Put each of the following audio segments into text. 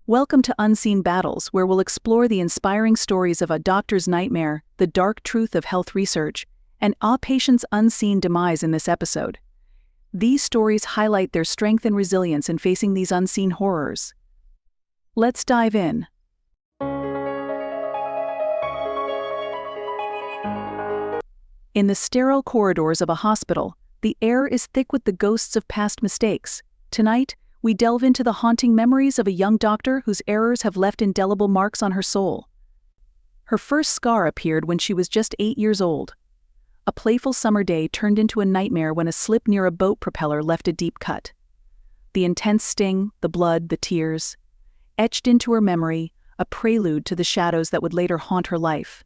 Welcome to Unseen Battles, where we'll explore the inspiring stories of a doctor's nightmare, the dark truth of health research, and a patient's unseen demise in this episode. These stories highlight their strength and resilience in facing these unseen horrors. Let's dive in. In the sterile corridors of a hospital, the air is thick with the ghosts of past mistakes. Tonight, we delve into the haunting memories of a young doctor whose errors have left indelible marks on her soul. Her first scar appeared when she was just 8 years old. A playful summer day turned into a nightmare when a slip near a boat propeller left a deep cut. The intense sting, the blood, the tears, etched into her memory, a prelude to the shadows that would later haunt her life.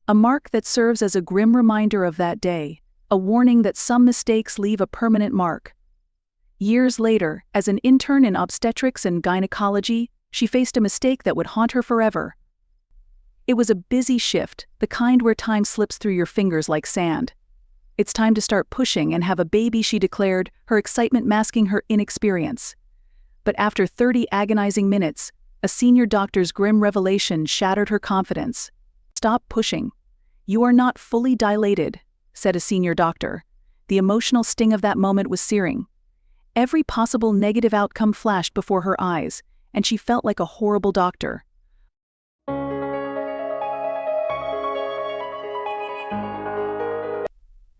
A mark that serves as a grim reminder of that day, a warning that some mistakes leave a permanent mark. Years later, as an intern in obstetrics and gynecology, she faced a mistake that would haunt her forever. It was a busy shift, the kind where time slips through your fingers like sand. "It's time to start pushing and have a baby," she declared, her excitement masking her inexperience. But after 30 agonizing minutes, a senior doctor's grim revelation shattered her confidence. "Stop pushing. You are not fully dilated," said a senior doctor. The emotional sting of that moment was searing. Every possible negative outcome flashed before her eyes, and she felt like a horrible doctor.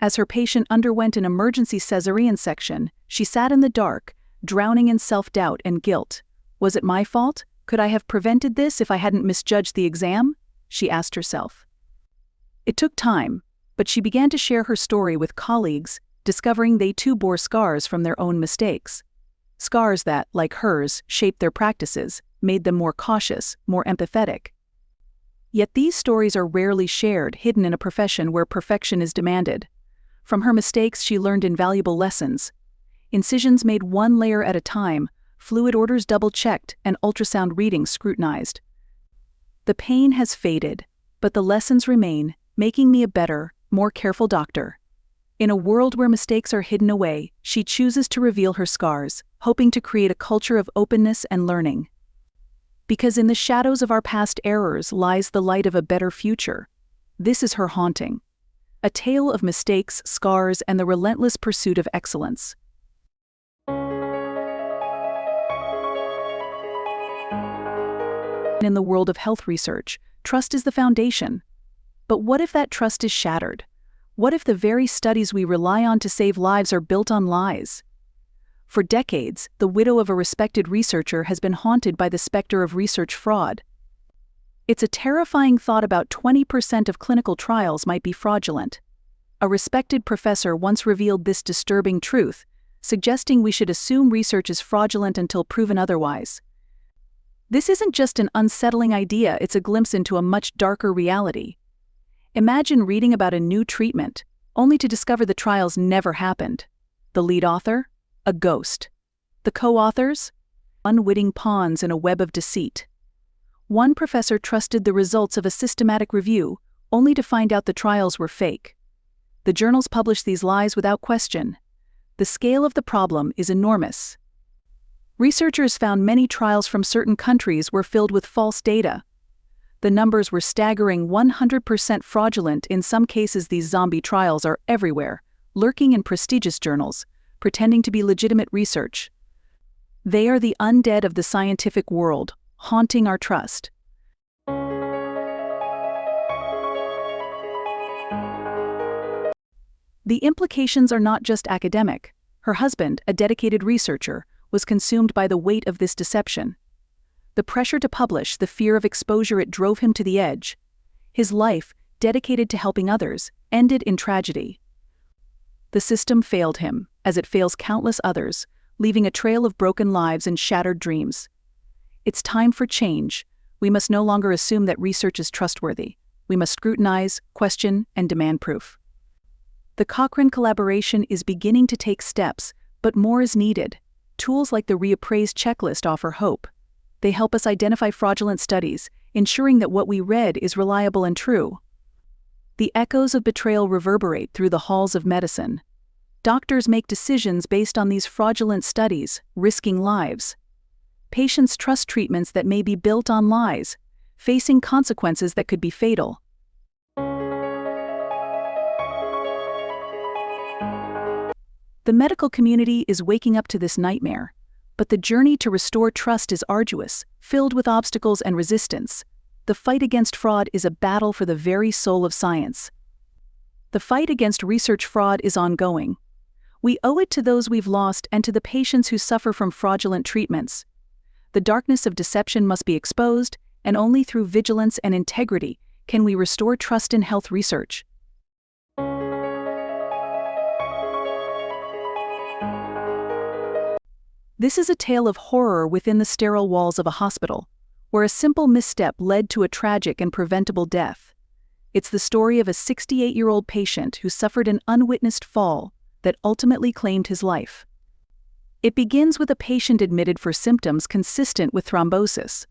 As her patient underwent an emergency cesarean section, she sat in the dark, drowning in self-doubt and guilt. "Was it my fault? Could I have prevented this if I hadn't misjudged the exam?" she asked herself. It took time, but she began to share her story with colleagues, discovering they too bore scars from their own mistakes. Scars that, like hers, shaped their practices, made them more cautious, more empathetic. Yet these stories are rarely shared, hidden in a profession where perfection is demanded. From her mistakes, she learned invaluable lessons. Incisions made one layer at a time, fluid orders double-checked, and ultrasound readings scrutinized. The pain has faded, but the lessons remain, making me a better, more careful doctor. In a world where mistakes are hidden away, she chooses to reveal her scars, hoping to create a culture of openness and learning. Because in the shadows of our past errors lies the light of a better future. This is her haunting. A tale of mistakes, scars, and the relentless pursuit of excellence. In the world of health research, trust is the foundation. But what if that trust is shattered? What if the very studies we rely on to save lives are built on lies? For decades, the widow of a respected researcher has been haunted by the specter of research fraud. It's a terrifying thought. About 20% of clinical trials might be fraudulent. A respected professor once revealed this disturbing truth, suggesting we should assume research is fraudulent until proven otherwise. This isn't just an unsettling idea, it's a glimpse into a much darker reality. Imagine reading about a new treatment, only to discover the trials never happened. The lead author? A ghost. The co-authors? Unwitting pawns in a web of deceit. One professor trusted the results of a systematic review, only to find out the trials were fake. The journals published these lies without question. The scale of the problem is enormous. Researchers found many trials from certain countries were filled with false data. The numbers were staggering: 100% fraudulent. In some cases, these zombie trials are everywhere, lurking in prestigious journals, pretending to be legitimate research. They are the undead of the scientific world, haunting our trust. The implications are not just academic. Her husband, a dedicated researcher, was consumed by the weight of this deception. The pressure to publish, the fear of exposure, it drove him to the edge. His life, dedicated to helping others, ended in tragedy. The system failed him, as it fails countless others, leaving a trail of broken lives and shattered dreams. It's time for change. We must no longer assume that research is trustworthy. We must scrutinize, question, and demand proof. The Cochrane collaboration is beginning to take steps, but more is needed. Tools like the reappraised checklist offer hope. They help us identify fraudulent studies, ensuring that what we read is reliable and true. The echoes of betrayal reverberate through the halls of medicine. Doctors make decisions based on these fraudulent studies, risking lives. patients trust treatments that may be built on lies, facing consequences that could be fatal. The medical community is waking up to this nightmare, but the journey to restore trust is arduous, filled with obstacles and resistance. The fight against fraud is a battle for the very soul of science. The fight against research fraud is ongoing. We owe it to those we've lost and to the patients who suffer from fraudulent treatments. The darkness of deception must be exposed, and only through vigilance and integrity can we restore trust in health research. This is a tale of horror within the sterile walls of a hospital, where a simple misstep led to a tragic and preventable death. It's the story of a 68-year-old patient who suffered an unwitnessed fall that ultimately claimed his life. It begins with a patient admitted for symptoms consistent with thrombosis.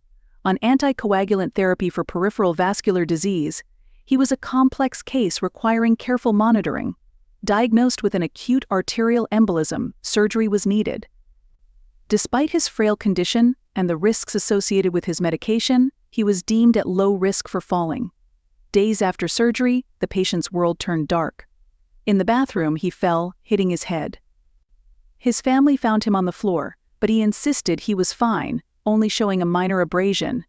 On anticoagulant therapy for peripheral vascular disease, he was a complex case requiring careful monitoring. Diagnosed with an acute arterial embolism, surgery was needed. Despite his frail condition and the risks associated with his medication, he was deemed at low risk for falling. Days after surgery, the patient's world turned dark. In the bathroom, he fell, hitting his head. His family found him on the floor, but he insisted he was fine, only showing a minor abrasion.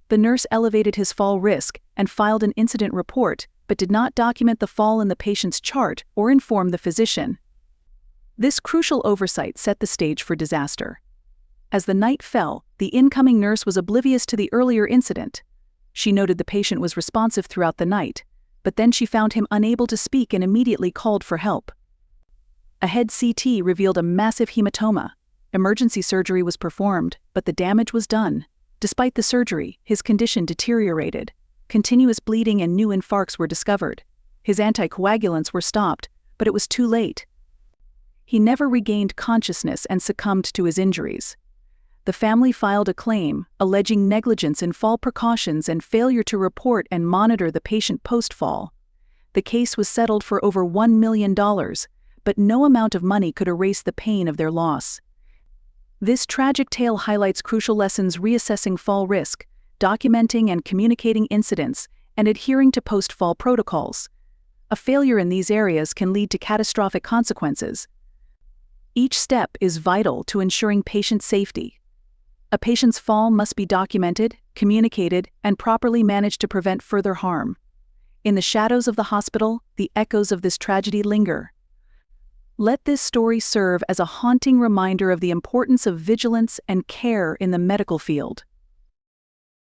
The nurse elevated his fall risk and filed an incident report, but did not document the fall in the patient's chart or inform the physician. This crucial oversight set the stage for disaster. As the night fell, the incoming nurse was oblivious to the earlier incident. She noted the patient was responsive throughout the night, but then she found him unable to speak and immediately called for help. A head CT revealed a massive hematoma. Emergency surgery was performed, but the damage was done. Despite the surgery, his condition deteriorated. Continuous bleeding and new infarcts were discovered. His anticoagulants were stopped, but it was too late. He never regained consciousness and succumbed to his injuries. The family filed a claim, alleging negligence in fall precautions and failure to report and monitor the patient post-fall. The case was settled for over $1 million, but no amount of money could erase the pain of their loss. This tragic tale highlights crucial lessons: reassessing fall risk, documenting and communicating incidents, and adhering to post-fall protocols. A failure in these areas can lead to catastrophic consequences. Each step is vital to ensuring patient safety. A patient's fall must be documented, communicated, and properly managed to prevent further harm. In the shadows of the hospital, the echoes of this tragedy linger. Let this story serve as a haunting reminder of the importance of vigilance and care in the medical field.